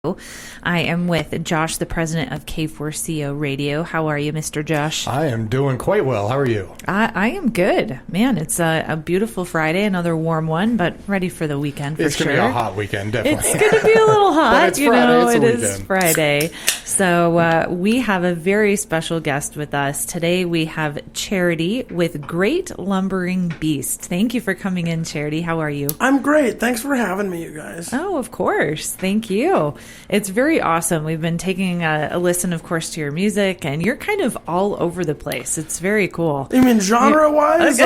I am with Josh, the president of K4CO Radio. How are you, Mr. Josh? I am doing quite well. How are you? I am good. Man, it's a beautiful Friday, another warm one, but ready for the weekend for sure. It's going to be a hot weekend, definitely. It's going to be a little hot. But it's Friday. It is Friday. So we have a very special guest with us. Today we have Charity with Great Lumbering Beast. Thank you for coming in, Charity. How are you? I'm great. Thanks for having me, you guys. Oh, of course. Thank you. It's very awesome. We've been taking a listen, of course, to your music, and you're kind of all over the place. It's very cool. You mean genre-wise or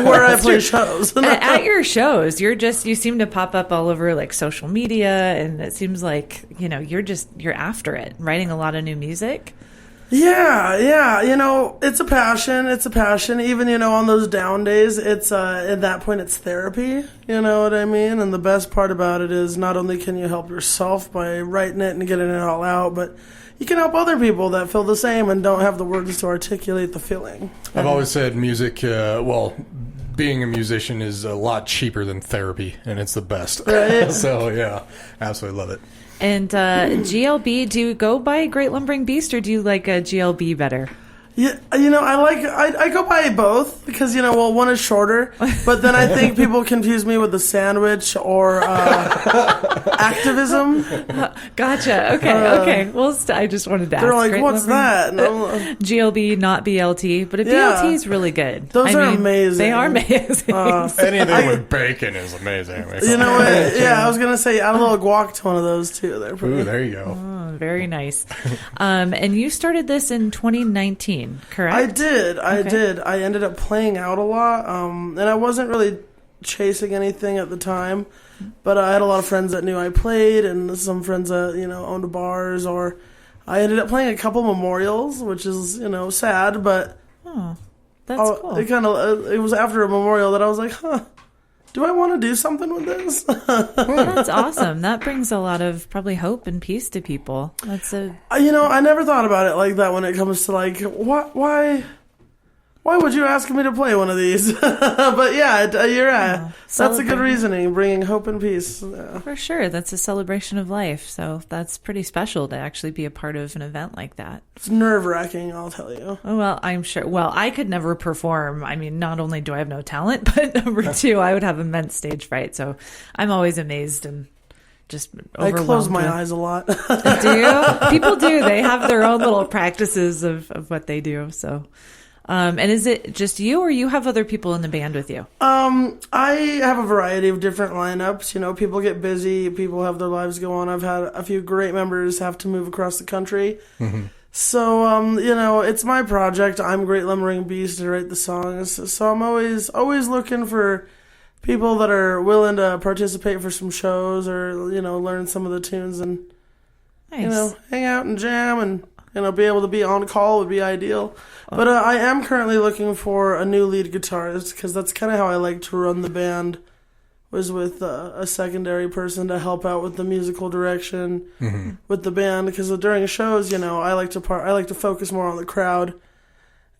where I play shows? At your shows, you seem to pop up all over like social media, and it seems like, you're after it, writing a lot of new music. Yeah. It's a passion. Even, on those down days, it's, at that point, it's therapy. You know what I mean? And the best part about it is not only can you help yourself by writing it and getting it all out, but you can help other people that feel the same and don't have the words to articulate the feeling. I've always said music, being a musician is a lot cheaper than therapy, and it's the best. Right. So, yeah, absolutely love it. And GLB, do you go by Great Lumbering Beast, or do you like a GLB better? Yeah, I go by both because, one is shorter, but then I think people confuse me with the sandwich or activism. Gotcha. Okay. Well, I just wanted to ask. They're like, what's that? GLB, not BLT, but a BLT is really good. Those are amazing. They are amazing. Anything with bacon is amazing. You know what? Yeah, I was going to say, add a little guac to one of those, too. Ooh, there you go. Oh, very nice. And you started this in 2019. Correct? I did. I ended up playing out a lot, and I wasn't really chasing anything at the time, but I had a lot of friends that knew I played, and some friends that, owned bars, or I ended up playing a couple memorials, which is, sad, but that's cool. It was after a memorial that I was like, do I want to do something with this? That's awesome. That brings a lot of probably hope and peace to people. I never thought about it like that when it comes to like, why would you ask me to play one of these? But yeah, you're right. That's a good reasoning, bringing hope and peace. Yeah. For sure. That's a celebration of life. So that's pretty special to actually be a part of an event like that. It's nerve-wracking, I'll tell you. Oh, well, I'm sure. Well, I could never perform. I mean, not only do I have no talent, but number two, I would have immense stage fright. So I'm always amazed and just overwhelmed. I close my eyes a lot. Do you? People do. They have their own little practices of what they do. So... and is it just you, or you have other people in the band with you? I have a variety of different lineups. People get busy. People have their lives go on. I've had a few great members have to move across the country. Mm-hmm. So, it's my project. I'm Great Lumbering Beast to write the songs. So I'm always looking for people that are willing to participate for some shows or, learn some of the tunes and, nice. Hang out and jam and... be able to be on call would be ideal. But I am currently looking for a new lead guitarist because that's kind of how I like to run the band, was with a secondary person to help out with the musical direction with the band. Because during shows, I like to focus more on the crowd.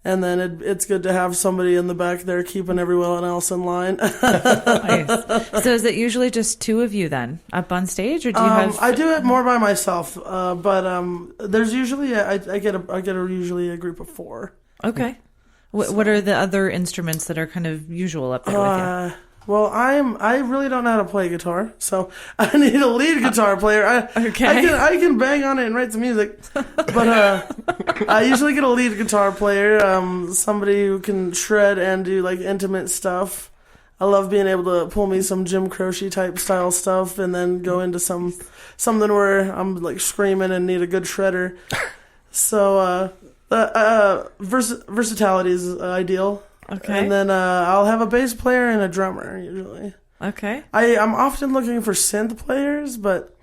And then it's good to have somebody in the back there keeping everyone else in line. Nice. So is it usually just two of you then up on stage, or do you have? I do it more by myself, but there's usually I get usually a group of four. Okay. What are the other instruments that are kind of usual up there with you? Well, I really don't know how to play guitar, so I need a lead guitar player. I can bang on it and write some music, but I usually get a lead guitar player, somebody who can shred and do like intimate stuff. I love being able to pull me some Jim Croce type style stuff, and then go into something where I'm like screaming and need a good shredder. So versatility is ideal. Okay. And then I'll have a bass player and a drummer, usually. Okay. I'm often looking for synth players, but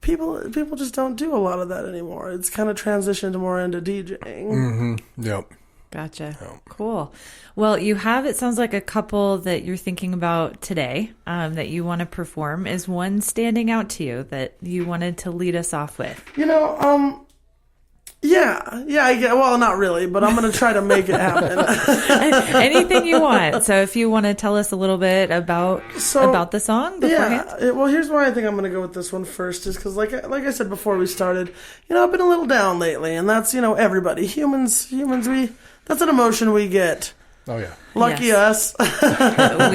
people just don't do a lot of that anymore. It's kind of transitioned more into DJing. Mm-hmm. Yep. Gotcha. Yep. Cool. Well, you have, it sounds like, a couple that you're thinking about today that you want to perform. Is one standing out to you that you wanted to lead us off with? Yeah, well, not really, but I'm going to try to make it happen. Anything you want. So if you want to tell us a little bit about the song beforehand. Yeah, well, here's why I think I'm going to go with this one first, is because like I said before we started, I've been a little down lately, and that's, everybody. Humans, that's an emotion we get. Oh, yeah. Lucky us. We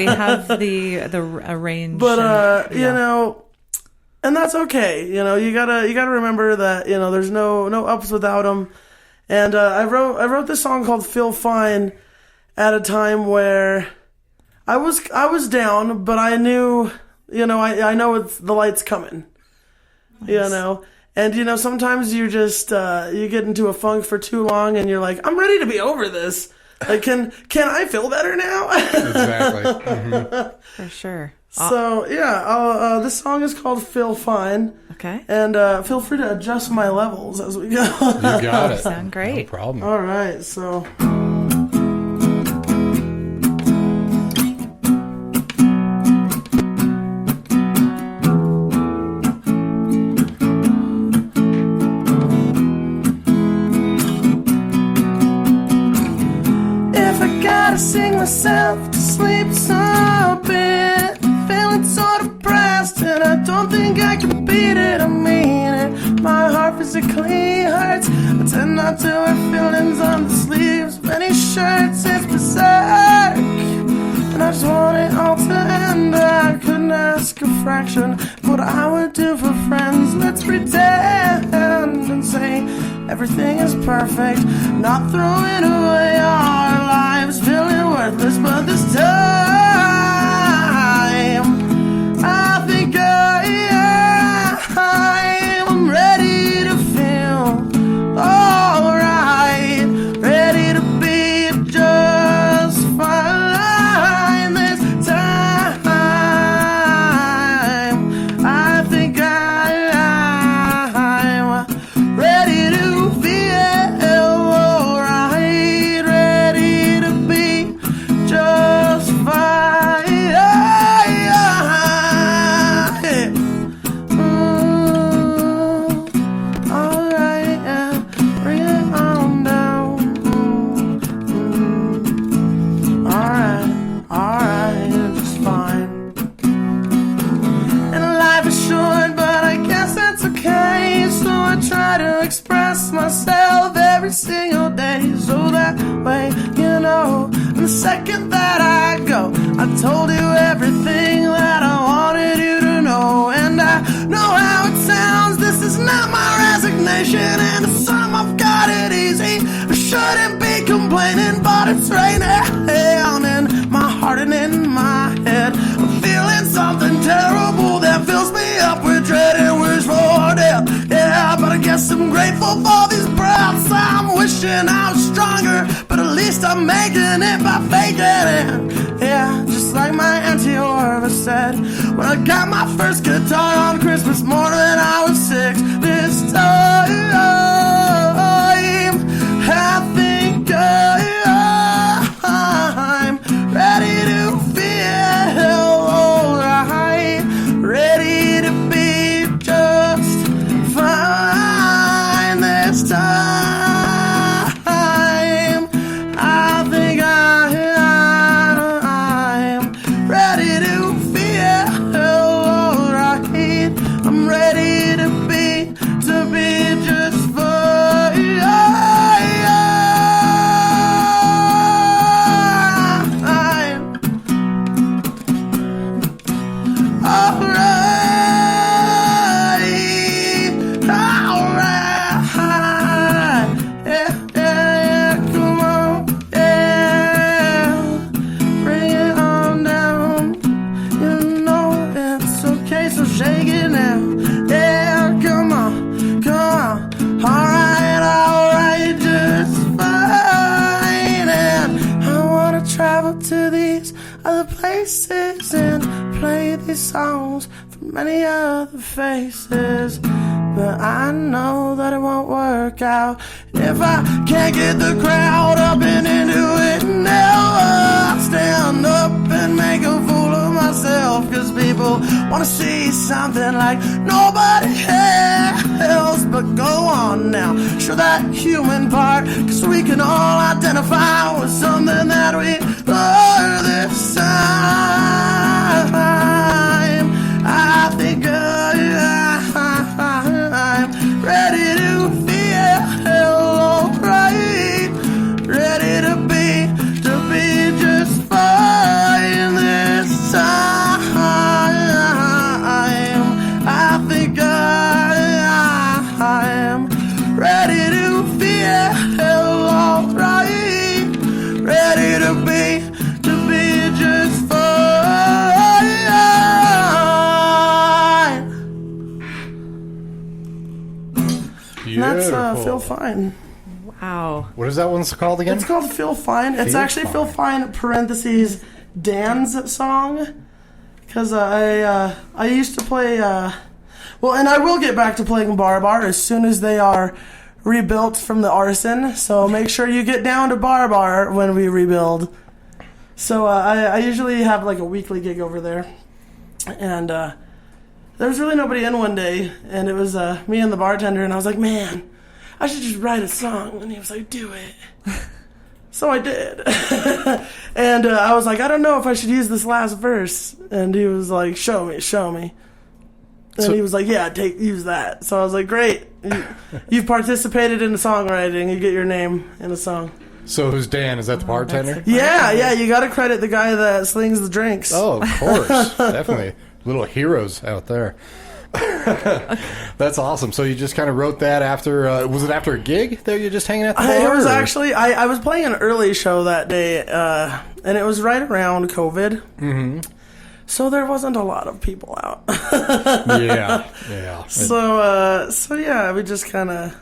have the range. But, and that's okay. You gotta remember that, there's no ups without them. And I wrote this song called Feel Fine at a time where I was down, but I knew, I know the light's coming. Nice. And sometimes you just you get into a funk for too long and you're like, I'm ready to be over this. Like, can I feel better now? Exactly. Mm-hmm. For sure. So, this song is called Feel Fine. Okay. And feel free to adjust my levels as we go. You got it. Sound great. No problem. All right, so... Sing myself to sleep so bit, feeling so depressed, and I don't think I can beat it. I mean it. My heart physically hurts. I tend not to wear feelings on the sleeves of any shirts. It's berserk, and I just want it all to end. I couldn't ask a fraction of what I would do for friends. Let's pretend and say everything is perfect, not throwing away our lives, feeling worthless. But this time, I think I'm ready to feel alright, ready to be just fine. This time, I think I'm ready to feel alright, ready to be just fine. Alright, yeah, bring it on down. Alright, just fine. And life is short, but I guess that's okay. So I try to express myself every single day, so that way, the second that I go, I told you everything that I wanted you to know. And I know how it sounds, this is not my resignation, and to some I've got it easy. I shouldn't be complaining, but it's raining in my heart and in my head. I'm feeling something terrible that fills me up with dread and wish for death. Yeah, but I guess I'm grateful for these breaths. I'm wishing I was stronger, but at least I'm making it by faking it. Yeah, just like my auntie Orva said, when I got my first guitar on Christmas morning, I was 6. This time, I think I'm ready to feel alright, ready to be just fine. This time, I think I'm ready to feel alright. I'm ready to be just fine. Places and play these songs for many other faces, but I know that it won't work out if I can't get the crowd up and into it. Never stand up and make a fool of myself, cause people wanna see something like nobody else. But go on now. Show that human part, 'cause we can all identify with something that we are this time. I think I'm ready to feel alright, ready to be just fine this time. I think I'm ready to feel alright, ready to be just fine. Beautiful. That's Feel Fine. Wow. What is that one called again? It's called Feel Fine. It's actually Feel Fine parentheses Dan's song, because I used to play well, and I will get back to playing Bar as soon as they are rebuilt from the arson. So make sure you get down to Bar when we rebuild. So I usually have like a weekly gig over there, and there was really nobody in one day, and it was me and the bartender, and I was like, man, I should just write a song. And he was like, do it. So I did. And I was like, I don't know if I should use this last verse. And he was like, show me. And he was like, yeah, use that. So I was like, great. You've participated in the songwriting. You get your name in a song. So who's Dan? Is that the bartender? Yeah. You got to credit the guy that slings the drinks. Oh, of course. Definitely. Little heroes out there. That's awesome. So you just kind of wrote that after, was it after a gig that you're just hanging at the bar? It was actually, I was playing an early show that day, and it was right around COVID. Mm-hmm. So there wasn't a lot of people out. Yeah. So yeah, we just kind of,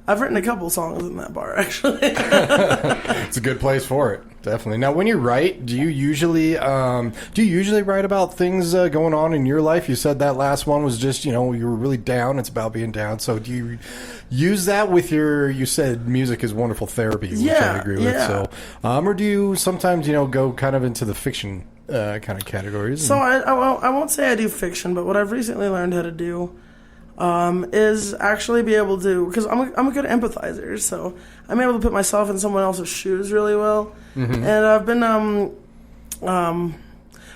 I've written a couple songs in that bar, actually. It's a good place for it. Definitely. Now, when you write, do you usually write about things going on in your life? You said that last one was just, you were really down. It's about being down. So do you use that with you said music is wonderful therapy, which I agree with. So, or do you sometimes, go kind of into the fiction kind of categories? So I won't say I do fiction, but what I've recently learned how to do is actually be able to, because I'm a good empathizer, so I'm able to put myself in someone else's shoes really well. Mm-hmm. And I've been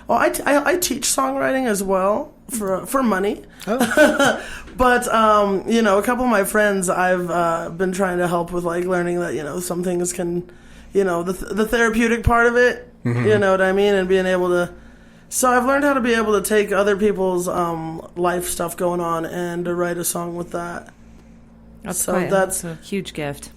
I teach songwriting as well for money. Oh. But a couple of my friends I've been trying to help with, like, learning that some things can, the therapeutic part of it. Mm-hmm. You know what I mean, and being able to. So I've learned how to be able to take other people's life stuff going on and to write a song with that. That's a huge gift.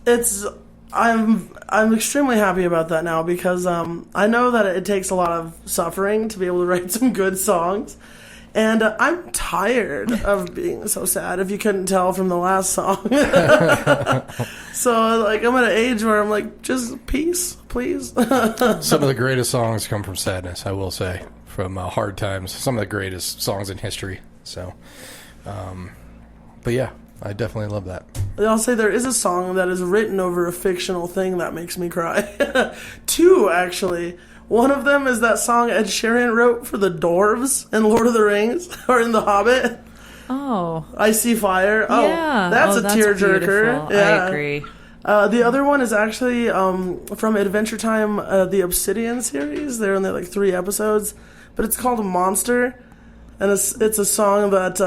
I'm extremely happy about that now, because I know that it takes a lot of suffering to be able to write some good songs. And I'm tired of being so sad, if you couldn't tell from the last song. So, like, I'm at an age where I'm like, just peace, please. Some of the greatest songs come from sadness, I will say. From hard times. Some of the greatest songs in history. So, but yeah, I definitely love that. I'll say there is a song that is written over a fictional thing that makes me cry. Two, actually. One of them is that song Ed Sheeran wrote for the dwarves in Lord of the Rings, or in The Hobbit. Oh. I See Fire. Oh, yeah. That's a tearjerker. Yeah. I agree. The other one is actually from Adventure Time, the Obsidian series. They're only like 3 episodes, but it's called Monster, and it's a song that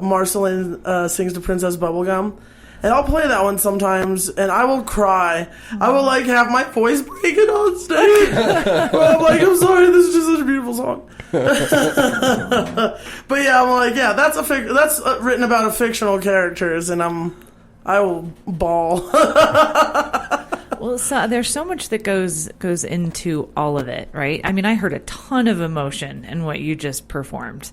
Marceline sings to Princess Bubblegum. And I'll play that one sometimes, and I will cry. I will, like, have my voice breaking on stage. I'm like, I'm sorry, this is just such a beautiful song. But yeah, I'm like, yeah, that's written about a fictional characters, and I will bawl. Well, so there's so much that goes into all of it, right? I mean, I heard a ton of emotion in what you just performed.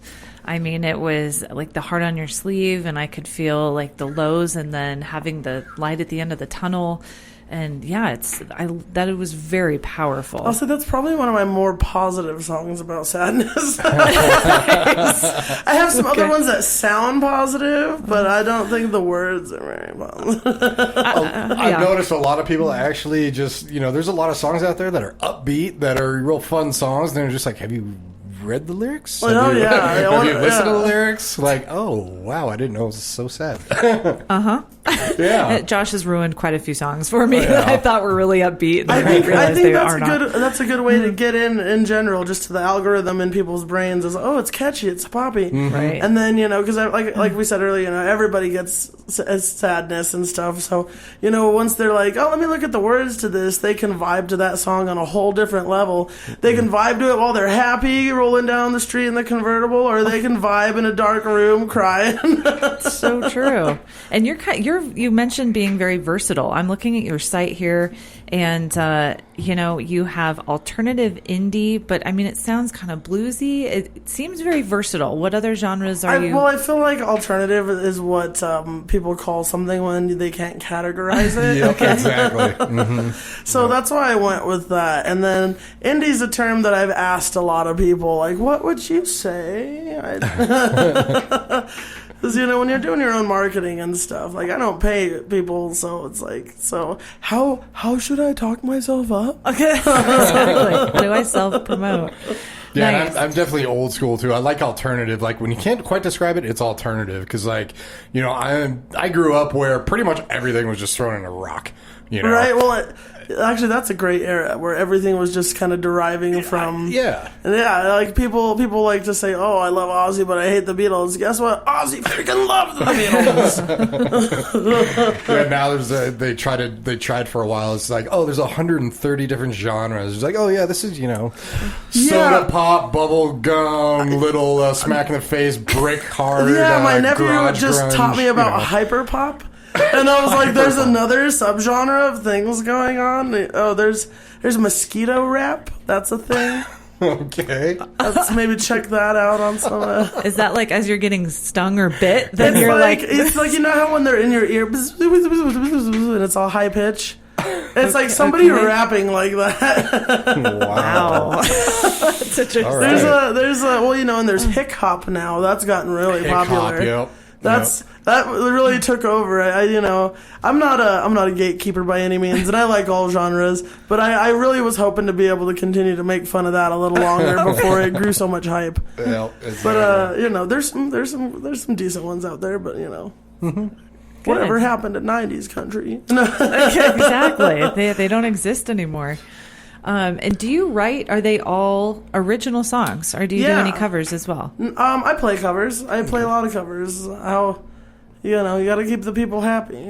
I mean, it was like the heart on your sleeve, and I could feel like the lows, and then having the light at the end of the tunnel. And yeah, it was very powerful. Also, that's probably one of my more positive songs about sadness. I have some other ones that sound positive, but I don't think the words are very positive. I've noticed a lot of people actually just, there's a lot of songs out there that are upbeat, that are real fun songs, and they're just like, have you read the lyrics? Well, have you, yeah. have you listened to the lyrics? Like, oh, wow, I didn't know it was so sad. Uh-huh. Yeah. Josh has ruined quite a few songs for me that I thought were really upbeat. And I think not. that's a good way to get in general, just to the algorithm in people's brains is, oh, it's catchy, it's poppy. Right. And then, because like we said earlier, everybody gets sadness and stuff. So, once they're like, oh, let me look at the words to this, they can vibe to that song on a whole different level. They can vibe to it while they're happy rolling down the street in the convertible, or they can vibe in a dark room crying. So true. And you mentioned being very versatile. I'm looking at your site here, and you have alternative indie, but I mean it sounds kind of bluesy. It seems very versatile. What other genres are you? Well, I feel like alternative is what people call something when they can't categorize it. Yep, exactly. Mm-hmm. So that's why I went with that. And then indie's a term that I've asked a lot of people, like, what would you say? Because, when you're doing your own marketing and stuff, like, I don't pay people, so it's like, so how should I talk myself up? Okay. Exactly. How do I self-promote? Yeah, Nice. I'm definitely old school, too. I like alternative. Like, when you can't quite describe it, it's alternative. Because, like, I grew up where pretty much everything was just thrown in a rock, Right, well, actually, that's a great era where everything was just kind of deriving from... Yeah. Yeah, like, people like to say, oh, I love Ozzy, but I hate the Beatles. Guess what? Ozzy freaking loved the Beatles. Yeah, now they tried for a while. It's like, oh, there's 130 different genres. It's like, oh, yeah, this is, soda pop, bubble gum, little smack in the face, brick hard. Yeah, my nephew garage just grunge, taught me about hyper pop. And I was like, there's another subgenre of things going on. Oh, there's mosquito rap. That's a thing. Okay. Let's maybe check that out on some... Is that like as you're getting stung or bit? Then it's you're like... like... It's like, how when they're in your ear, and it's all high pitch? It's like somebody rapping like that. Wow. That's interesting. All right. There's and there's hick hop now. That's gotten really popular. Yep. That really took over. I'm not a gatekeeper by any means, and I like all genres. But I really was hoping to be able to continue to make fun of that a little longer before it grew so much hype. Yeah, exactly. But there's some decent ones out there. But whatever happened to '90s country? Exactly. They don't exist anymore. And do you write? Are they all original songs, or do you do any covers as well? I play covers. I play a lot of covers. You got to keep the people happy.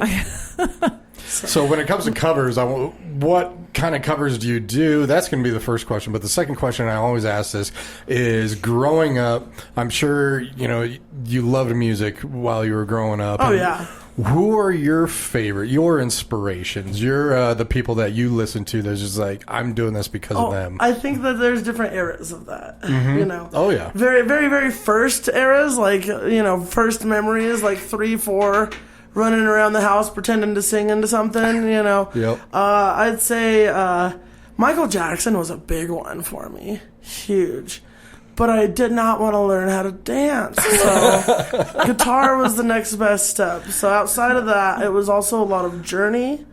So when it comes to covers, what kind of covers do you do? That's going to be the first question. But the second question I always ask this is, growing up, I'm sure you loved music while you were growing up. Oh, yeah. Who are your inspirations? You're the people that you listen to that's just like, I'm doing this because of them. I think that there's different eras of that. Mm-hmm. Oh, yeah. Very, very, very first eras, like, first memories, like 3, 4, running around the house pretending to sing into something, Yep. I'd say Michael Jackson was a big one for me. Huge. But I did not want to learn how to dance. So guitar was the next best step. So outside of that, it was also a lot of Journey.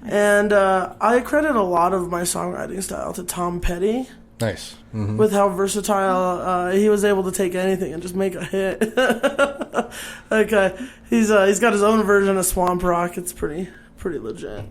And I credit a lot of my songwriting style to Tom Petty. Nice. Mm-hmm. With how versatile he was able to take anything and just make a hit. He's got his own version of Swamp Rock. It's pretty legit.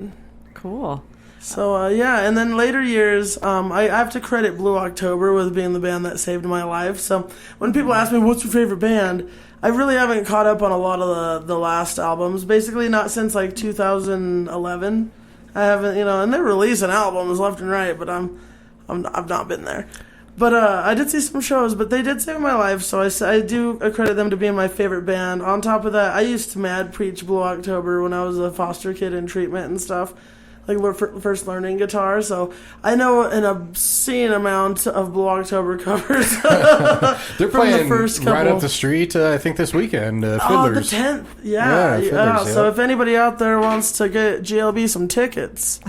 Cool. So, and then later years, I have to credit Blue October with being the band that saved my life. So when people ask me, what's your favorite band? I really haven't caught up on a lot of the last albums. Basically not since, 2011. I haven't, and they're releasing albums left and right, but I've not been there. But I did see some shows, but they did save my life, so I do credit them to being my favorite band. On top of that, I used to mad preach Blue October when I was a foster kid in treatment and stuff. First learning guitar, so I know an obscene amount of Blue October covers. They're playing right up the street, I think, this weekend. Fiddlers. Oh, the 10th. Yeah. Fiddlers, So if anybody out there wants to get GLB some tickets,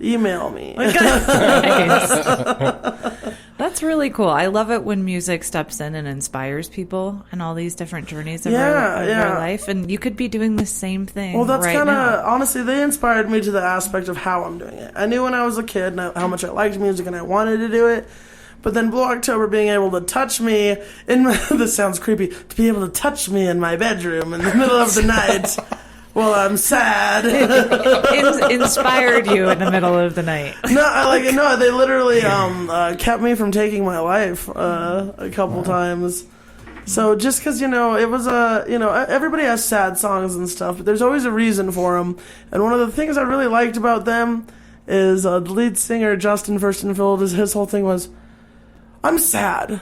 email me. That's really cool. I love it when music steps in and inspires people in all these different journeys of their life. And you could be doing the same thing. Well, that's right kind now. of, honestly, they inspired me to the aspect of how I'm doing it. I knew when I was a kid how much I liked music and I wanted to do it. But then Blue October being able to touch me this sounds creepy, to be able to touch me in my bedroom in the middle of the night while I'm sad. Inspired you in the middle of the night. No, they literally kept me from taking my life a couple times. So just because, it was everybody has sad songs and stuff, but there's always a reason for them. And one of the things I really liked about them is the lead singer, Justin Furstenfeld, his whole thing was, I'm sad.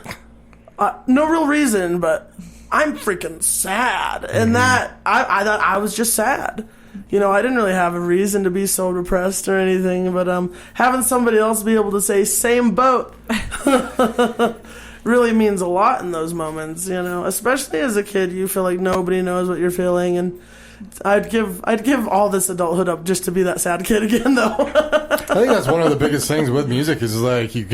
No real reason, but I'm freaking sad. And that, I thought I was just sad. I didn't really have a reason to be so depressed or anything, but having somebody else be able to say, same boat, really means a lot in those moments, especially as a kid. You feel like nobody knows what you're feeling, and I'd give all this adulthood up just to be that sad kid again, though. I think that's one of the biggest things with music is like you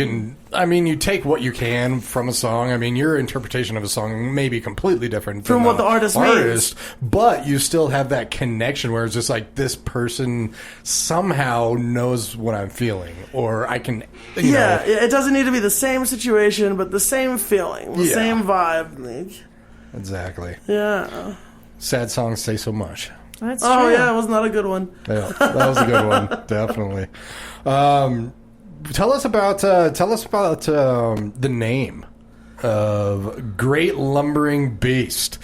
take what you can from a song. I mean, your interpretation of a song may be completely different from what the artist means, but you still have that connection where it's just like this person somehow knows what I'm feeling, or I can. It doesn't need to be the same situation, but the same feeling, the same vibe. Exactly. Yeah. Sad songs say so much. That's true. Oh, yeah, wasn't that a good one? Yeah, that was a good one, definitely. Tell us about the name of Great Lumbering Beast.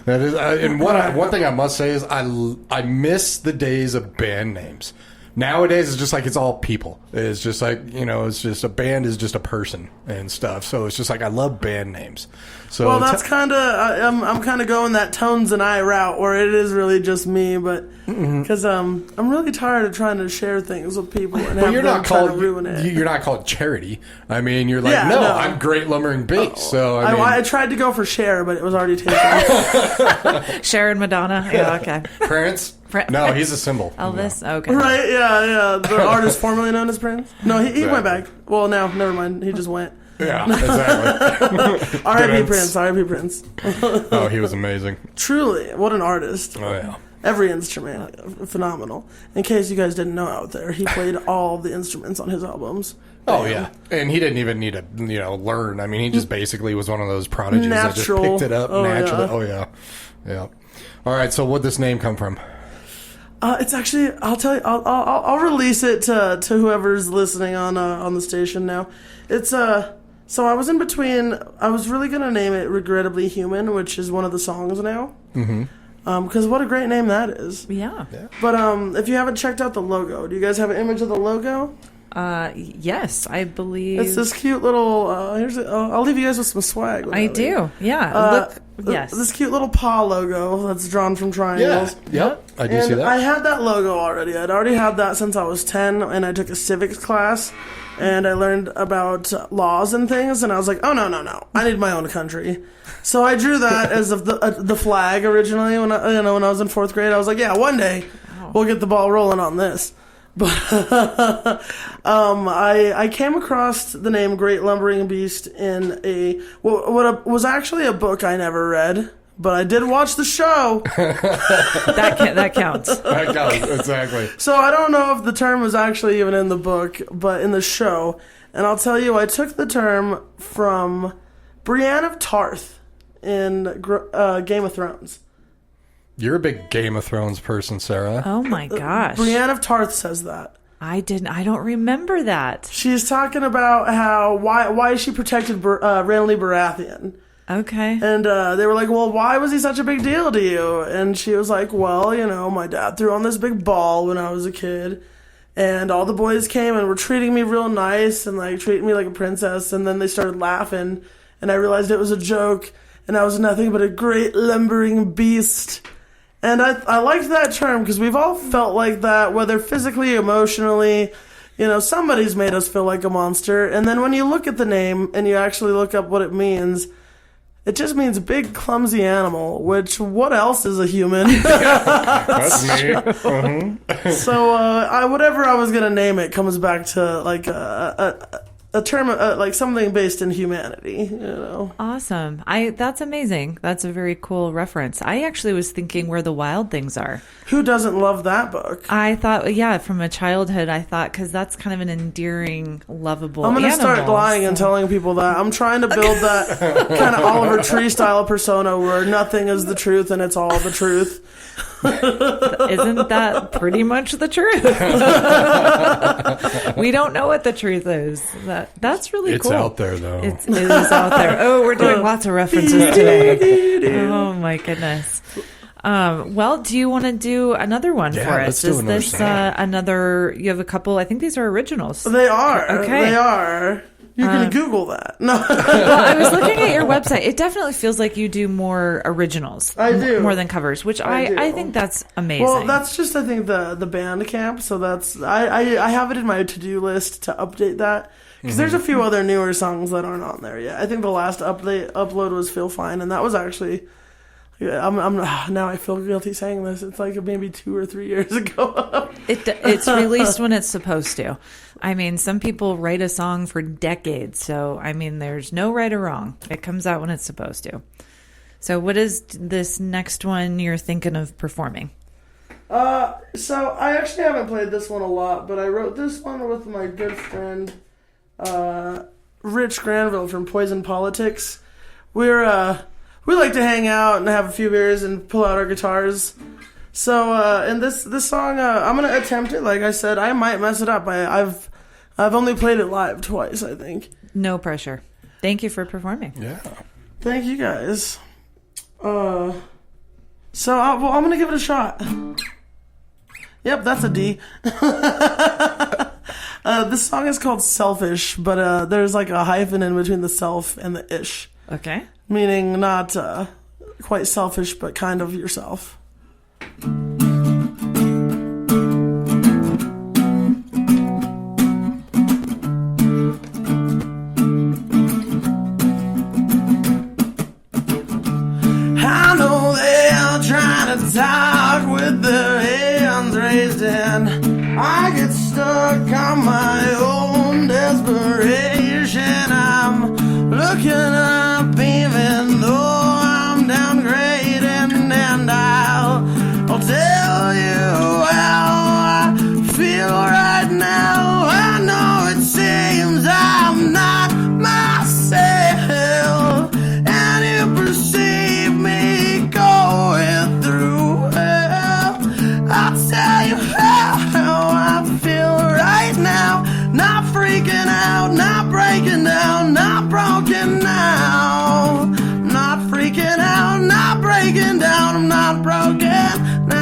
That is, and one thing I must say is I miss the days of band names. Nowadays, it's just like it's all people. It's just like, it's just a band is just a person and stuff. So it's just like I love band names. So well, that's kind of I'm kind of going that Tones and I route where it is really just me, but because I'm really tired of trying to share things with people and have them try to ruin it. You're not called Charity. I mean, you're like I'm Great Lumbering Beast. So I tried to go for Cher, but it was already taken. Cher and Madonna. Yeah, okay. Prince. No, he's a symbol. Elvis? Okay. Right, yeah. The artist formerly known as Prince. No, he went back. Well, no, never mind. He just went. Yeah, exactly. R.I.P. Prince. R.I.P. Prince. Oh, he was amazing. Truly. What an artist. Oh, yeah. Every instrument, phenomenal. In case you guys didn't know out there, he played all of the instruments on his albums. Oh, yeah. And he didn't even need to, learn. I mean, he just basically was one of those prodigies that just picked it up naturally. Yeah. Oh, yeah. Yeah. All right, so where'd this name come from? It's actually, I'll tell you, I'll release it to whoever's listening on the station now. It's so I was in between. I was really gonna name it "Regrettably Human," which is one of the songs now. Because what a great name that is. Yeah. But if you haven't checked out the logo, do you guys have an image of the logo? Yes, I believe it's this cute little. I'll leave you guys with some swag. I do. Yeah. Yes. This cute little paw logo that's drawn from triangles. Yeah. Yep. I do see that. I had that logo already. I'd already had that since I was 10, and I took a civics class, and I learned about laws and things, and I was like, oh, no. I need my own country. So I drew that as the flag originally when I was in 4th grade. I was like, yeah, one day we'll get the ball rolling on this. But I came across the name Great Lumbering Beast in what was actually a book I never read, but I did watch the show. That counts. That counts, exactly. So I don't know if the term was actually even in the book, but in the show. And I'll tell you, I took the term from Brienne of Tarth in Game of Thrones. You're a big Game of Thrones person, Sarah. Oh my gosh. Brienne of Tarth says that. I don't remember that. She's talking about why she protected Renly Baratheon. Okay. And they were like, well, why was he such a big deal to you? And she was like, well, my dad threw on this big ball when I was a kid, and all the boys came and were treating me real nice and like treating me like a princess, and then they started laughing, and I realized it was a joke, and I was nothing but a great lumbering beast. And I liked that term because we've all felt like that, whether physically, emotionally, somebody's made us feel like a monster. And then when you look at the name and you actually look up what it means, it just means big, clumsy animal, which what else is a human? That's me. Mm-hmm. So whatever I was going to name it comes back to like a term, like something based in humanity, you know. Awesome. That's amazing. That's a very cool reference. I actually was thinking Where the Wild Things Are. Who doesn't love that book? I thought, yeah, from a childhood, I thought, because that's kind of an endearing, lovable I'm going to start lying and telling people that. I'm trying to build that kind of Oliver Tree style persona where nothing is the truth and it's all the truth. Isn't that pretty much the truth? We don't know what the truth is. That's really cool. It's out there, though. It is out there. Oh, we're doing lots of references today. Oh, my goodness. Well, do you want to do another one for us? Let's do this another? You have a couple. I think these are originals. They are. Okay. They are. You can Google that. No. Well, I was looking at your website. It definitely feels like you do more originals. I do. More than covers, which I think that's amazing. Well, that's just, I think, the band camp. So that's, I have it in my to-do list to update that. Because there's a few other newer songs that aren't on there yet. I think the last upload was Feel Fine, and that was actually... I'm now I feel guilty saying this. It's like maybe 2 or 3 years ago. It's released when it's supposed to. I mean, some people write a song for decades. So, I mean, there's no right or wrong. It comes out when it's supposed to. So what is this next one you're thinking of performing? So I actually haven't played this one a lot, but I wrote this one with my good friend, Rich Granville from Poison Politics. We like to hang out and have a few beers and pull out our guitars. So, in this song, I'm gonna attempt it. Like I said, I might mess it up. I've only played it live twice, I think. No pressure. Thank you for performing. Yeah. Thank you guys. So I'm gonna give it a shot. Yep, that's a D. This song is called Selfish, but there's like a hyphen in between the self and the ish. Okay. Meaning not quite selfish, but kind of yourself. I know they are trying to talk with their hands raised, and I get stuck on my own desperation. I'm looking up even though I'm downgrading, and I'll tell you how I feel right now. I know it seems I'm not myself, and you perceive me going through hell. I'll tell you how I feel right now. Not freaking out, not breaking down, not broken now. Not freaking out, not breaking down, I'm not broken now.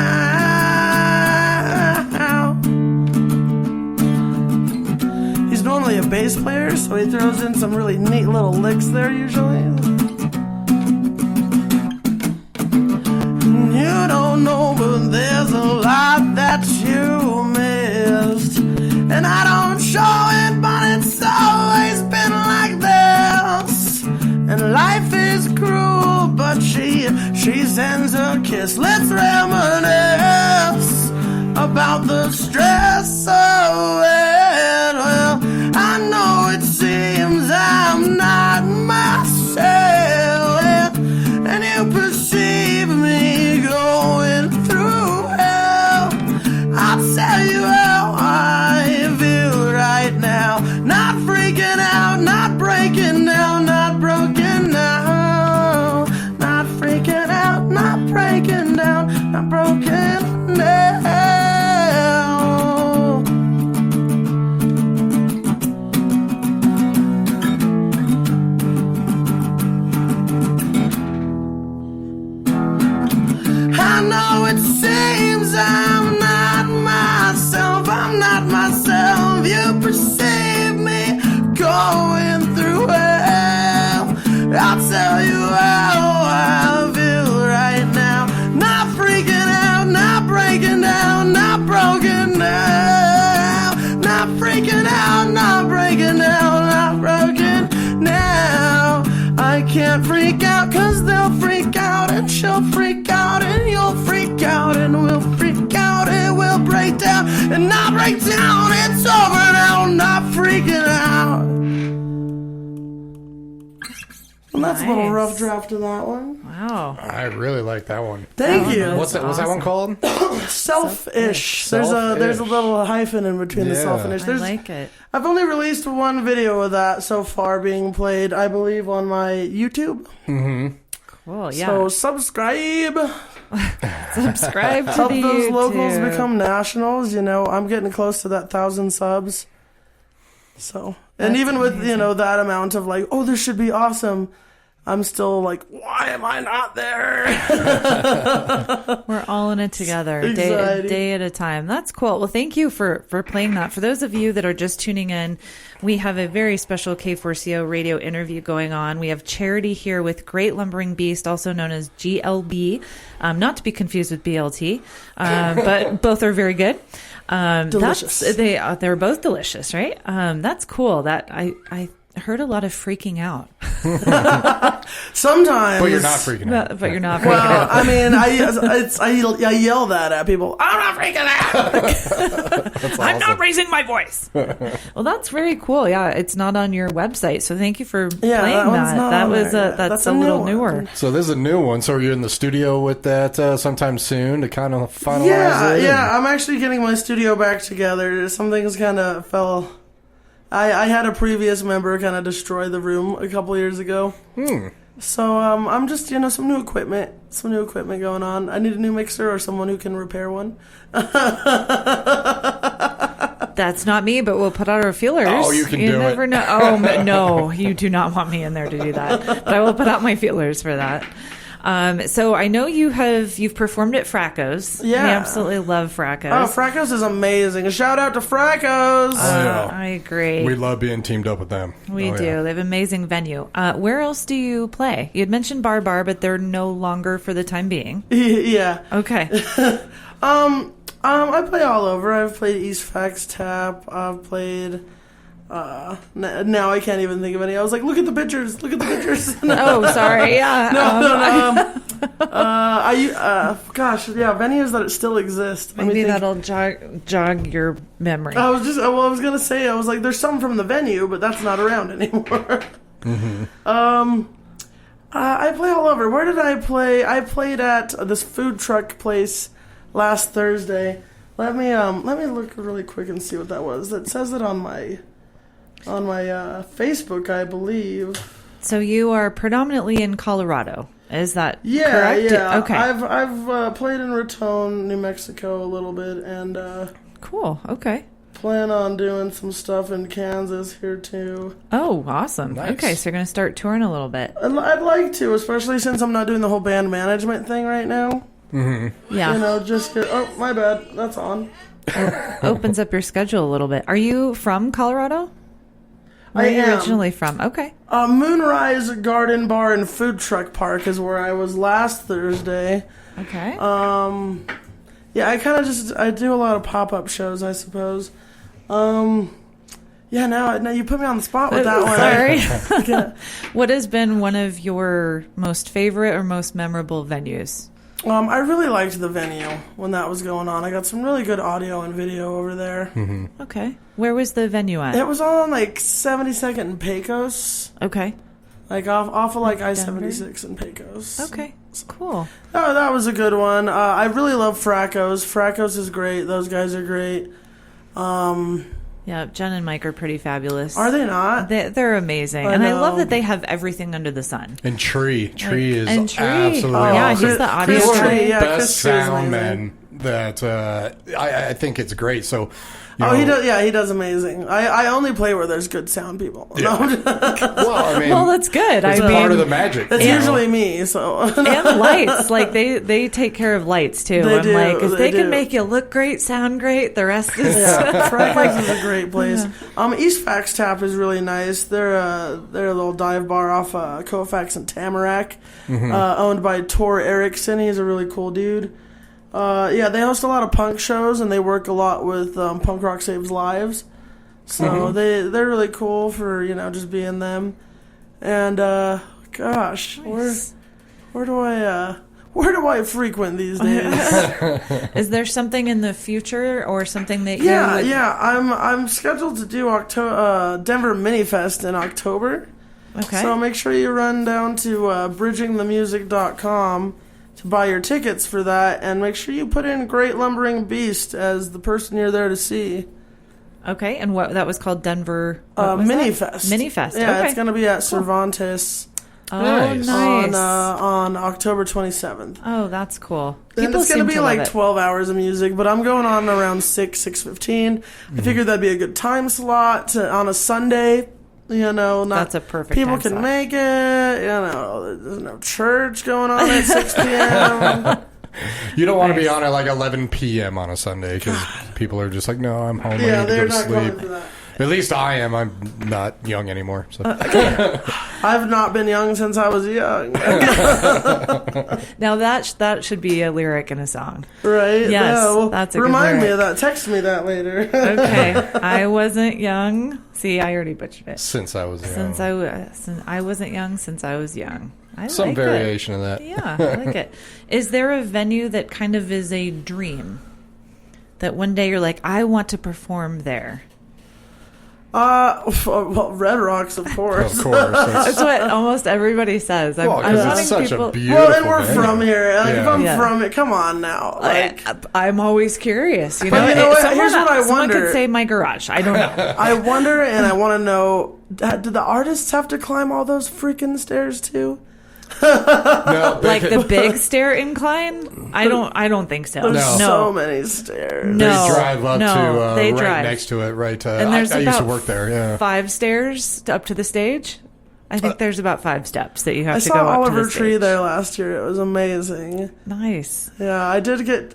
He's normally a bass player, so he throws in some really neat little licks there usually. You don't know, but there's a lot that you missed, and I don't show it, but it's always been like this. And life is cruel, but she sends a kiss. Let's reminisce about the stress of it. Well, I know it seems I'm not myself, and you perceive me going through hell. I'll tell you how I feel right now. Not freaking out, not breaking down, not broken now. Not freaking out, not breaking down, not broken now. I know it seems I'm not myself, I'm not myself. You perceive me going through hell. I'll tell you how I feel right now. Not freaking out, not breaking down, not broken now. Not freaking out, not breaking down, not broken now. I can't freak out, 'cause they'll freak out, and she'll freak out, and you'll freak out, and we'll freak out, it will break down, and not break down. It's over now, not freaking out. And that's a little rough draft of that one. Wow. I really like that one. Thank you. What's that one called? Selfish. There's a little hyphen in between the selfish. I like it. I've only released one video of that so far being played, I believe, on my YouTube. Mm-hmm. Cool, yeah. So subscribe. Subscribe to Help the those YouTube. locals become nationals. I'm getting close to that 1,000 subs. So, and That's even with, amazing. that amount of like, oh, this should be awesome, I'm still like, why am I not there? We're all in it together, Anxiety. day at a time. That's cool. Well, thank you for playing that. For those of you that are just tuning in, we have a very special K4CO radio interview going on. We have Charity here with Great Lumbering Beast, also known as GLB, not to be confused with BLT, but both are very good. Delicious. They're both delicious, right? That's cool. That I heard a lot of freaking out. Sometimes. But you're not freaking out. But you're not freaking Well, out. I mean, I yell that at people. I'm not freaking out. I'm not raising my voice. Well, that's very cool. Yeah, it's not on your website, so thank you for playing that one's that. not That on was there yet. that's That's a a new little one. newer. So this is a new one. So are you in the studio with that sometime soon to kind of finalize it? Yeah. I'm actually getting my studio back together. Some things kind of fell. I had a previous member kind of destroy the room a couple years ago. So I'm just some new equipment going on. I need a new mixer or someone who can repair one. That's not me, but we'll put out our feelers. Oh, you can do it. never know. Oh no, you do not want me in there to do that. But I will put out my feelers for that. So I know you've performed at Fracco's. Yeah. We absolutely love Fracco's. Oh, Fracco's is amazing. A shout out to Fracco's. Yeah. I agree. We love being teamed up with them. We do. Yeah. They have an amazing venue. Where else do you play? You had mentioned Bar, but they're no longer for the time being. Yeah. Okay. I play all over. I've played East Fax Tap. I've played. Now I can't even think of any. I was like, look at the pictures. Look at the pictures. Oh, sorry. Yeah. Gosh, yeah, venues that still exist. Let me Maybe think. that'll jog your memory. I was gonna say, I was like, there's some from the venue, but that's not around anymore. I play all over. Where did I play? I played at this food truck place last Thursday. Let me look really quick and see what that was. It says it on my Facebook, I believe. So you are predominantly in Colorado. Is that correct? Yeah. Okay. I've played in Raton, New Mexico a little bit, and Cool. Okay. plan on doing some stuff in Kansas here too. Oh, awesome. Nice. Okay, so you're going to start touring a little bit. I'd like to, especially since I'm not doing the whole band management thing right now. Yeah. Oh, my bad. That's on. Opens up your schedule a little bit. Are you from Colorado? Where I are you am. originally from? Okay. Moonrise Garden Bar and Food Truck Park is where I was last Thursday. Okay. Yeah, I do a lot of pop-up shows, I suppose. Yeah, now you put me on the spot with that one. Sorry. What has been one of your most favorite or most memorable venues? I really liked the venue when that was going on. I got some really good audio and video over there. Okay. Where was the venue at? It was on like 72nd and Pecos, Okay. like off of like I-76 and Pecos. Okay. Cool. Oh, that was a good one. I really love Fracco's. Fracco's is great. Those guys are great. Yeah, Jen and Mike are pretty fabulous. Are they not? They're amazing. I And I know. love that they have everything under the sun. And Tree is and Tree. absolutely Oh, yeah, awesome. he's the audio Chris guy. Tree, yeah, best Chris Tree is sound amazing. man that I think it's great. So He does. Yeah, he does amazing. I only play where there's good sound people. Yeah. No, Well, I mean, Well, that's good. it's I part of mean, the magic. it's you know? usually me. So and lights. Like they take care of lights too. They I'm do, like, if they they can do. make you look great, sound great, the rest is yeah, Fracco's is a great place. East Fax Tap is really nice. They're a little dive bar off Kofax and Tamarack, owned by Tor Erickson. He's a really cool dude. Yeah, they host a lot of punk shows and they work a lot with Punk Rock Saves Lives. So they're really cool for just being them. And gosh, Nice. where do I frequent these days? Is there something in the future or something that you would... Yeah. I'm scheduled to do Denver Mini Fest in October. Okay. So make sure you run down to bridgingthemusic.com to buy your tickets for that, and make sure you put in Great Lumbering Beast as the person you're there to see. Okay, and what that was called Denver Minifest. Minifest. Yeah, okay. it's going to be at Cervantes. Oh, Nice. nice. On October 27th. Oh, that's cool. And it's going to be like love it. 12 hours of music, but I'm going on around 6:15. I figured that'd be a good time slot on a Sunday. You know, That's a perfect people time can slot. make it. You know, there's no church going on at 6 p.m. You don't want to be Nice. on at like 11 p.m. on a Sunday because people are just like, no, I'm home. Yeah, I need to they're go to not going sleep. for that. At least I am. I'm not young anymore. So. I've not been young since I was young. Now that should be a lyric in a song. Right? Yes, Yeah, well, that's a good remind me lyric. of that. Text me that later. Okay, I wasn't young. See, I already butchered it. Since I was young. Since I wasn't young, since I was young. I Some like variation of that. It. Yeah, I like it. Is there a venue that kind of is a dream? That one day you're like, I want to perform there. Well, Red Rocks, of course. Of course. That's what almost everybody says. Well, I'm 'cause wanting it's such people. a beautiful Well, and we're venue. from here. Like, Yeah. If I'm Yeah. from it, come on now. Like, I'm always curious. You But know, you know what? Someone, Here's what I someone wonder. could say my garage. I don't know. I wonder, and I want to know: do the artists have to climb all those freaking stairs too? No, Like the big stair incline? I don't think so. There's No. so many stairs. They No. drive up No, to they right drive. next to it. Right. And there's I used to about work there. Yeah. 5 stairs up to the stage. I think there's about 5 steps that you have I to saw go up to Oliver the Tree stage. there last year. It was amazing. Nice. Yeah, I did get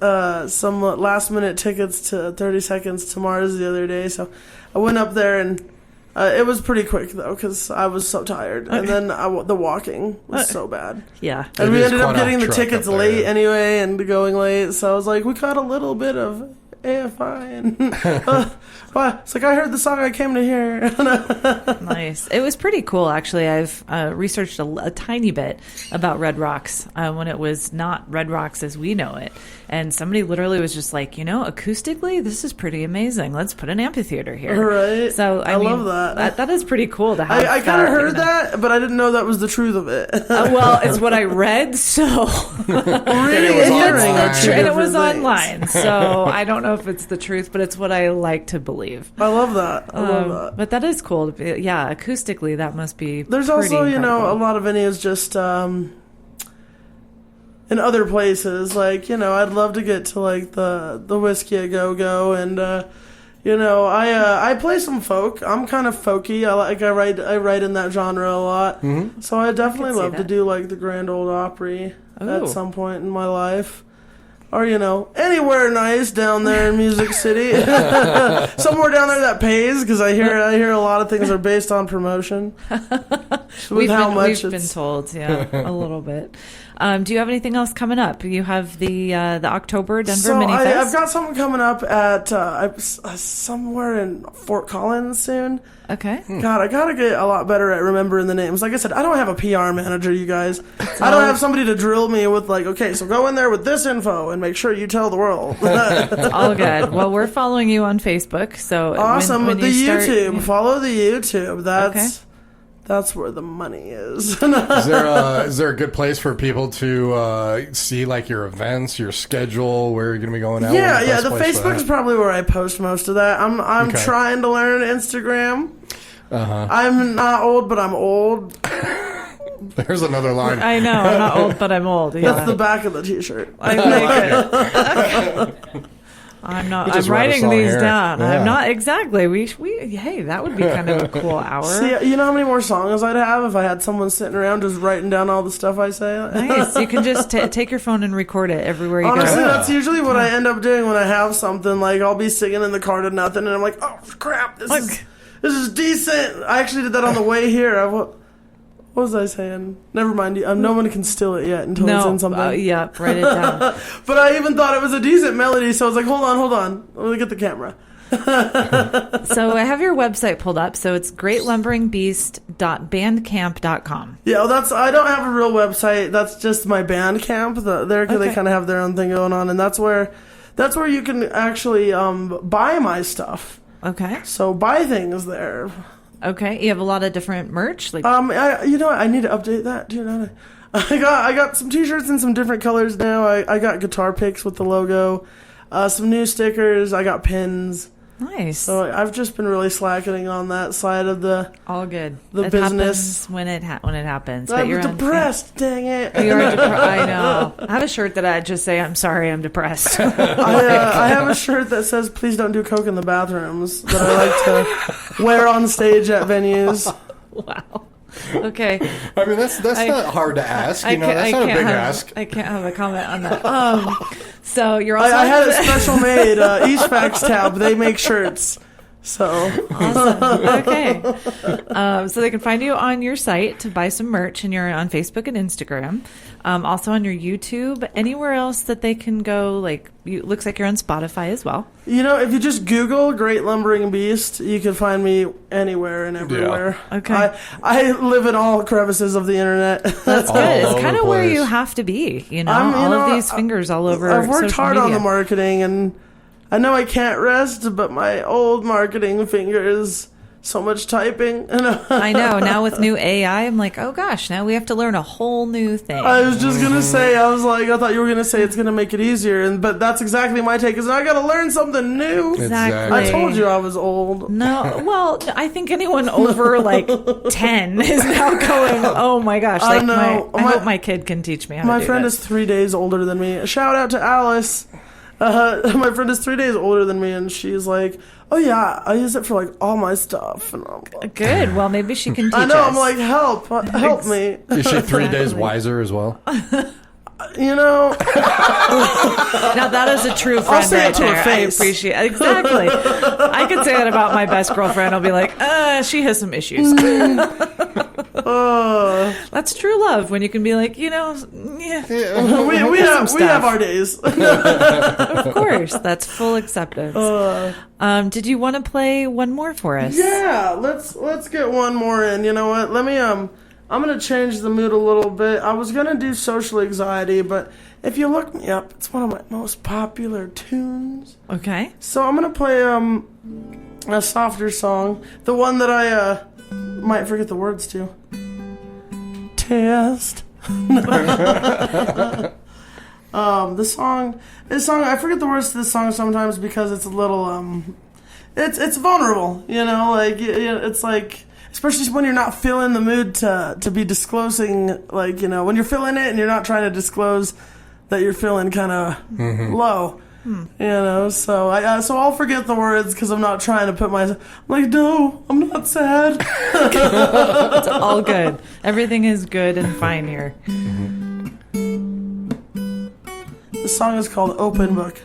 some last minute tickets to 30 Seconds to Mars the other day, so I went up there and it was pretty quick though because I was so tired, and then the walking was so bad. Yeah. And It we is ended up quite a getting the trek tickets up there. late anyway and going late, so I was like, we caught a little bit of AFI, and it's like I heard the song I came to hear. Nice. It was pretty cool, actually. I've researched a tiny bit about Red Rocks when it was not Red Rocks as we know it. And somebody literally was just like, acoustically, this is pretty amazing. Let's put an amphitheater here. Right. So I mean, love that. That is pretty cool to have. I kind of heard that, but I didn't know that was the truth of it. Well, it's what I read, so Really was hearing online. are two and it was different things. online. So I don't know if it's the truth, but it's what I like to believe. I love that. I love that. But that is cool. Yeah, acoustically, that must be. There's pretty also, incredible. a lot of venues just in other places. Like, I'd love to get to like the Whiskey a Go Go, and I play some folk. I'm kind of folky. I write in that genre a lot. Mm-hmm. So I definitely see love to that. do like the Grand Ole Opry Ooh. at some point in my life. Or, anywhere nice down there in Music City. Somewhere down there that pays, because I hear a lot of things are based on promotion. With We've it's been told, yeah, a little bit. Do you have anything else coming up? You have the October Denver Mini Fest. I've got something coming up at somewhere in Fort Collins soon. Okay. God, I gotta get a lot better at remembering the names. Like I said, I don't have a PR manager, you guys. I don't have somebody to drill me with like, okay, so go in there with this info and make sure you tell the world. It's all good. Well, we're following you on Facebook, so Awesome. when The you start- YouTube. Follow the YouTube. Okay. That's where the money is. Is there a good place for people to see like your events, your schedule, where you're going to be going out? Yeah, What's yeah. best The place for Facebook's that? probably where I post most of that. I'm Okay. trying to learn Instagram. Uh-huh. I'm not old, but I'm old. There's another line. I know, I'm not old, but I'm old. Yeah. That's the back of the T-shirt. I like it. I'm not. We I'm just write a writing song these here. down. Yeah. I'm not exactly. Hey, that would be kind of a cool hour. See, you know how many more songs I'd have if I had someone sitting around just writing down all the stuff I say? Nice. You can just take your phone and record it everywhere you Honestly, go. that's usually what I end up doing when I have something. Like, I'll be singing in the car to nothing, and I'm like, oh, crap, this is decent. I actually did that on the way here. What was I saying? Never mind. No one can steal it yet until it's in something. Yeah, write it down. But I even thought it was a decent melody, so I was like, hold on. Let me get the camera. So I have your website pulled up. So it's greatlumberingbeast.bandcamp.com. Yeah, well, I don't have a real website. That's just my band camp. They kind of have their own thing going on, and that's where you can actually buy my stuff. Okay. So buy things there. Okay, you have a lot of different merch. Like, you know what? I need to update that. Do you know? I got some T-shirts in some different colors now. I got guitar picks with the logo, some new stickers. I got pins. Nice. So I've just been really slackening on that side of the all good. The it business when it happens. I'm depressed. Dang it! You are I know. I have a shirt that I just say, "I'm sorry, I'm depressed." I have a shirt that says, "Please don't do coke in the bathrooms," that I like to wear on stage at venues. Wow. Okay. I mean, that's not hard to ask. That's not a big ask. I can't have a comment on that. So you're also. I had a special made Eastfax tab. They make shirts. So awesome. Okay. So they can find you on your site to buy some merch, and you're on Facebook and Instagram. Also on your YouTube. Anywhere else that they can go? Like, looks like you're on Spotify as well. You know, if you just Google Great Lumbering Beast, you can find me anywhere and everywhere. Yeah. Okay. I live in all crevices of the internet. That's good. It's kind of where you have to be. All of these fingers all over. I've worked hard on the marketing, and I know I can't rest, but my old marketing fingers, so much typing. I know. Now with new AI, I'm like, oh gosh, now we have to learn a whole new thing. I was just going to say, I thought you were going to say it's going to make it easier, but that's exactly my take, is I got to learn something new. Exactly. I told you I was old. No, well, I think anyone over 10 is now going, oh my gosh. I know. I hope my kid can teach me how to do My friend is 3 days older than me. Shout out to Alice. My friend is 3 days older than me, and she's like, oh yeah, I use it for all my stuff. And I'm like, good. Well, maybe she can teach I know. us. I'm like, help me. Is she 3 days wiser as well? Now that is a true friend. I'll say right it to there. her face. I appreciate it. Exactly. I could say that about my best girlfriend. I'll be like, she has some issues. That's true love, when you can be like, yeah. We have our days. Of course, that's full acceptance. Did you want to play one more for us? Yeah, let's get one more in. You know what? Let me I'm going to change the mood a little bit. I was going to do Social Anxiety, but if you look me up, it's one of my most popular tunes. Okay. So I'm going to play a softer song. The one that I might forget the words to. Test. This song, I forget the words to this song sometimes because it's a little, it's vulnerable, it's like, especially when you're not feeling the mood to be disclosing, when you're feeling it and you're not trying to disclose that you're feeling kind of low, so I'll forget the words because I'm not trying to put myself, I'm like, no, I'm not sad. It's all good. Everything is good and fine here. The song is called Open Book.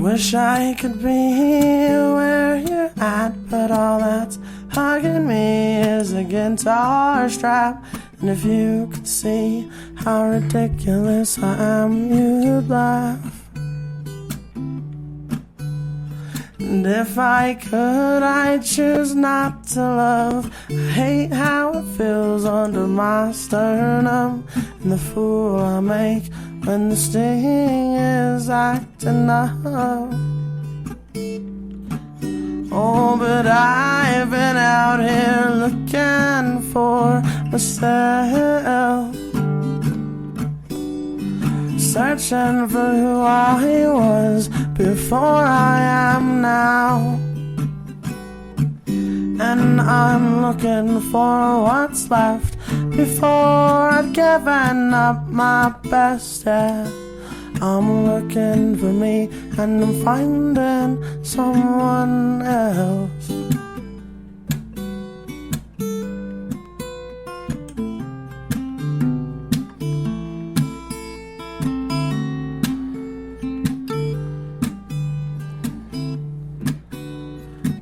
Wish I could be where you're at, but all that's hugging me is a guitar strap. And if you could see how ridiculous I am, you'd laugh. And if I could, I'd choose not to love. I hate how it feels under my sternum, and the fool I make when the sting is acting up. Oh, but I've been out here looking for myself, searching for who I was before I am now. And I'm looking for what's left before I've given up my best. Yeah, I'm looking for me and I'm finding someone else.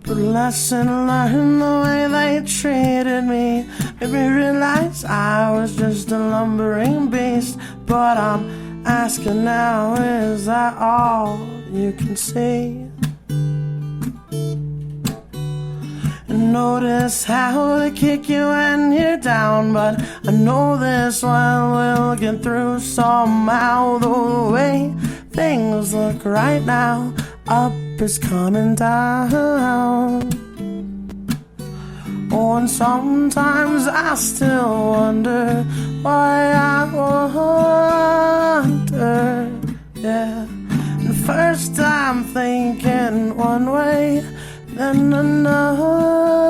But lesson learned, the way they treated me made me realize I was just a lumbering beast. But I'm asking now, is that all you can see? And notice how they kick you when you're down, but I know this one will get through somehow. The way things look right now, up is coming down. Oh, and sometimes I still wonder why I wonder, yeah. And first I'm thinking one way, then another,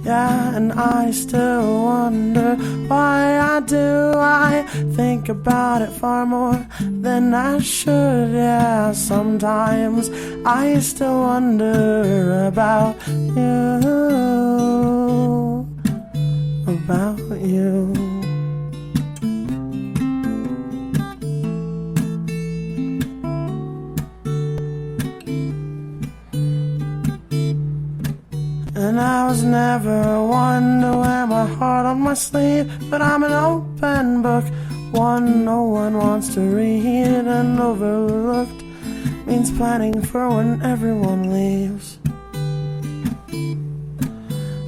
yeah. And I still wonder why I do. I think about it far more than I should, yeah. Sometimes I still wonder about you, about you. And I was never one to wear my heart on my sleeve, but I'm an open book, one no one wants to read. And overlooked means planning for when everyone leaves.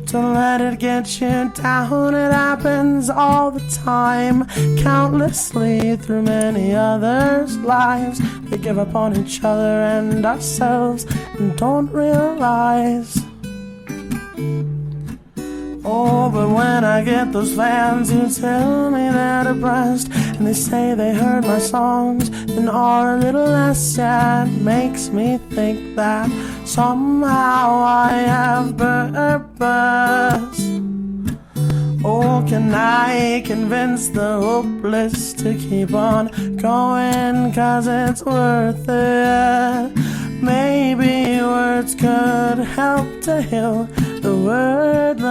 Don't let it get you down, it happens all the time, countlessly through many others' lives. We give up on each other and ourselves and don't realize. Oh, but when I get those fans who tell me they're depressed, and they say they heard my songs and are a little less sad, makes me think that somehow I have purpose. Oh, can I convince the hopeless to keep on going, 'cause it's worth it. Maybe words could help to heal the wordless.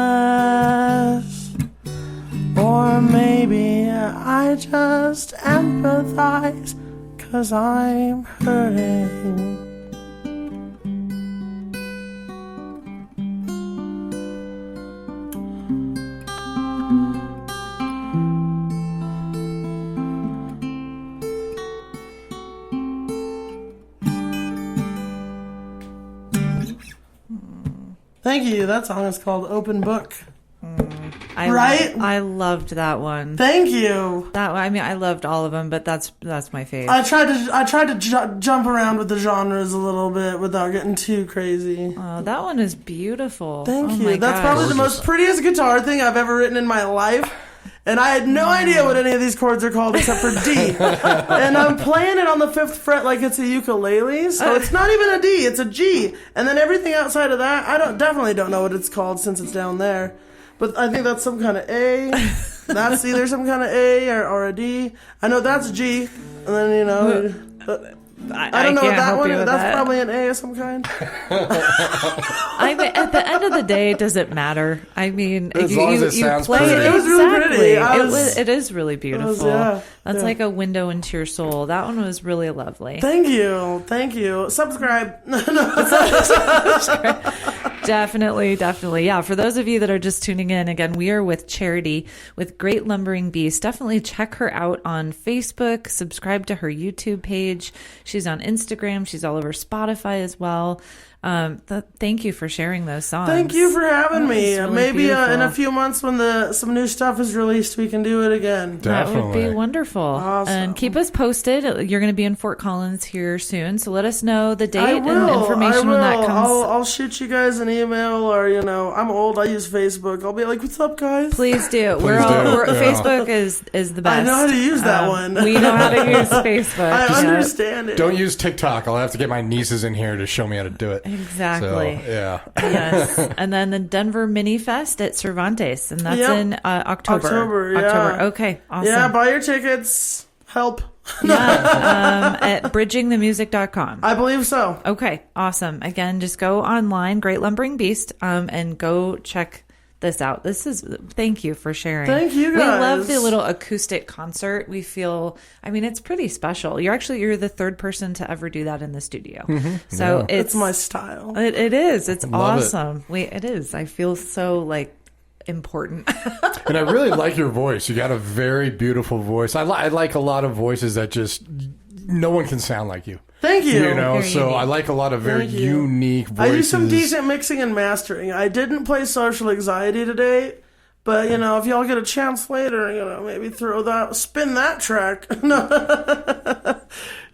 Or maybe I just empathize 'cause I'm hurting. Thank you. That song is called Open Book. Right? I loved that one. Thank you. I loved all of them, but that's my favorite. I tried to jump around with the genres a little bit without getting too crazy. Oh, that one is beautiful. Thank you. My That's gosh. probably the most prettiest guitar thing I've ever written in my life. And I had no idea what any of these chords are called except for D. And I'm playing it on the 5th fret like it's a ukulele, so it's not even a D, it's a G. And then everything outside of that, I definitely don't know what it's called since it's down there. But I think that's some kind of A. That's either some kind of A or a D. I know that's G. And then, you know... I don't know what that one is. That's probably an A of some kind. I mean, at the end of the day, does it matter? I mean, as long as it sounds pretty. It was really pretty. It is really beautiful. That's like a window into your soul. That one was really lovely. Thank you. Subscribe. Definitely. Yeah, for those of you that are just tuning in, again, we are with Charity with Great Lumbering Beast. Definitely check her out on Facebook. Subscribe to her YouTube page. She's on Instagram. She's all over Spotify as well. Thank you for sharing those songs. Thank you for having me. Really Maybe in a beautiful. few months when some new stuff is released, we can do it again. Definitely. That would be wonderful. Awesome. And keep us posted. You're going to be in Fort Collins here soon, so let us know the date I and will. information when that comes. I'll shoot you guys an email, or I'm old. I use Facebook. I'll be like, "What's up, guys?" Please do. Yeah. Facebook is the best. I know how to use that one. We know how to use Facebook. I Yeah. understand it. Don't use TikTok. I'll have to get my nieces in here to show me how to do it. Exactly. So, yeah. Yes. And then the Denver Mini Fest at Cervantes, and that's Yep. in October. October. Okay. Awesome. Yeah, buy your tickets. Help. At bridgingthemusic.com. I believe so. Okay. Awesome. Again, just go online, Great Lumbering Beast, and go check this out. Thank you for sharing. Thank you, guys. We love the little acoustic concert. We feel, it's pretty special. You're the third person to ever do that in the studio. Mm-hmm. So It's my style. It is. It's Love it. awesome. It is. I feel so important. And I really like your voice. You got a very beautiful voice. I like a lot of voices that just no one can sound like you. Thank you. You know, Very so unique. I like a lot of very Thank you. unique voices. I do some decent mixing and mastering. I didn't play Social Anxiety today, but you know, if y'all get a chance later, you know, maybe spin that track. No,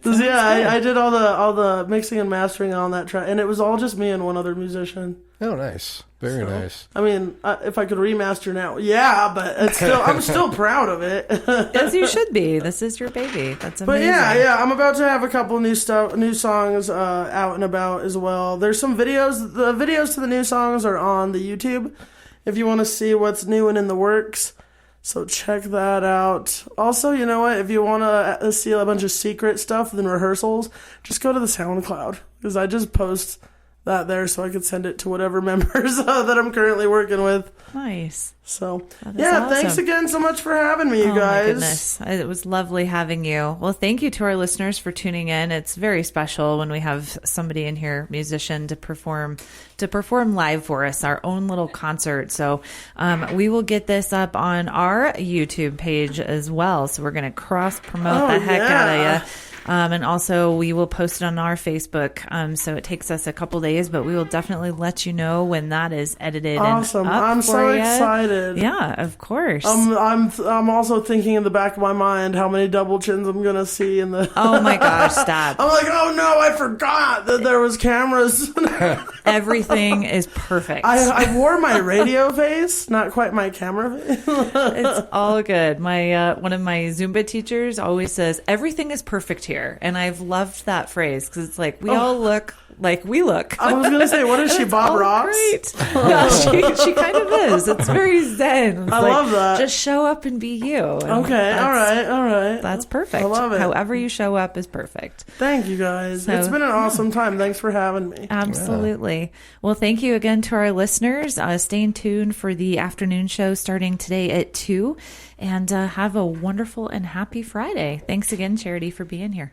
'cause, yeah, I did all the mixing and mastering on that track, and it was all just me and one other musician. Oh, nice. Very nice. I mean, if I could remaster now, yeah, but I'm still proud of it. As you should be. This is your baby. That's amazing. But yeah, I'm about to have a couple new songs out and about as well. There's some videos. The videos to the new songs are on the YouTube if you want to see what's new and in the works. So check that out. Also, you know what? If you want to see a bunch of secret stuff in rehearsals, just go to the SoundCloud because I just post that there so I could send it to whatever members that I'm currently working with. Nice. So, awesome. Thanks again so much for having me, you guys. My goodness. It was lovely having you. Well, thank you to our listeners for tuning in. It's very special when we have somebody in here, musician, to perform live for us, our own little concert. So we will get this up on our YouTube page as well. So we're going to cross-promote the heck out of you. And also, we will post it on our Facebook. So it takes us a couple days, but we will definitely let you know when that is edited. Awesome! And up I'm for so you. excited. Yeah, of course. I'm also thinking in the back of my mind how many double chins I'm gonna see in the. Oh my gosh! Stop! I'm like, oh no, I forgot that there was cameras. Everything is perfect. I wore my radio face, not quite my camera face. It's all good. My one of my Zumba teachers always says everything is perfect here, and I've loved that phrase because it's like we all look like we look. I was gonna say, what is she, Bob Ross? Great. Yeah, she kind of is. It's very zen. It's I love that. Just show up and be you. And Okay, all right. That's perfect. I love it. However you show up is perfect. Thank you guys. So, it's been an awesome time. Thanks for having me. Absolutely. Well, thank you again to our listeners. Stay tuned for the afternoon show starting today at 2. And have a wonderful and happy Friday. Thanks again, Charity, for being here.